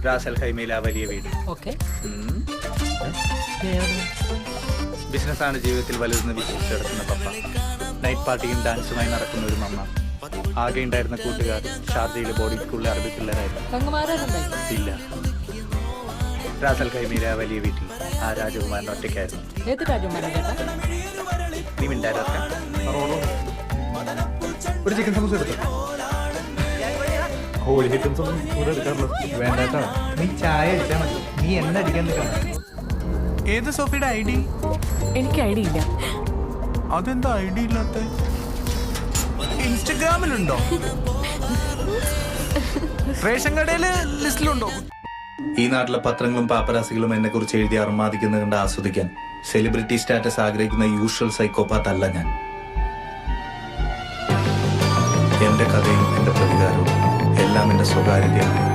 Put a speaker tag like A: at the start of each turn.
A: Ras al ഹൈമയിലെ ആ വലിയ വീട്.
B: ഓക്കെ.
A: ബിസിനസ്സാണ് ജീവിതത്തിൽ വലുതെന്ന് വിശ്വസിച്ച് കിടക്കുന്ന പപ്പ. നൈറ്റ് പാർട്ടിയും ഡാൻസുമായി നടക്കുന്ന ഒരു മമ്മ. ആകെ ഉണ്ടായിരുന്ന കൂട്ടുകാർ ഷാർജയിലെ ബോർഡിംഗ് സ്കൂളിലെ അറബി പിള്ളേരായിരുന്നു. ഇല്ല, റാസൽ ഹൈമയിലെ ആ വലിയ വീട്ടിൽ ആ രാജകുമാരൻ ഒറ്റയ്ക്കായിരുന്നു. നീ മിണ്ടായിരുന്ന
C: ഒരു ചിക്കൻ സമൂസ എടുത്തു. ഹോളി ഐറ്റംസ് ഒന്നും ഇവിടെ എടുക്കാറില്ല. വേണ്ടാട്ടോ, നീ ചായ അടിച്ചാൽ മതി. നീ എണ്ണ അടിക്കാൻ നിൽക്കണം.
D: ഏത് സോഫിയുടെ ഐ ഡി?
E: എനിക്ക് ഐ ഡി ഇല്ല.
D: അതെന്താ ഐ ഡി ഇല്ലാത്ത? ഇൻസ്റ്റഗ്രാമിലുണ്ടോ? റേഷൻ കടയില് ലിസ്റ്റിലുണ്ടോ?
A: ഈ നാട്ടിലെ പത്രങ്ങളും പാപ്പരാസികളും എന്നെ കുറിച്ച് എഴുതി അർമാദിക്കുന്നത് കണ്ട് ആസ്വദിക്കാൻ സെലിബ്രിറ്റി സ്റ്റാറ്റസ് ആഗ്രഹിക്കുന്ന യൂഷ്വൽ സൈക്കോപാത്ത് അല്ല ഞാൻ. എന്റെ കഥയും എന്റെ പ്രതികാരവും എല്ലാം എന്റെ സ്വകാര്യതയാണ്.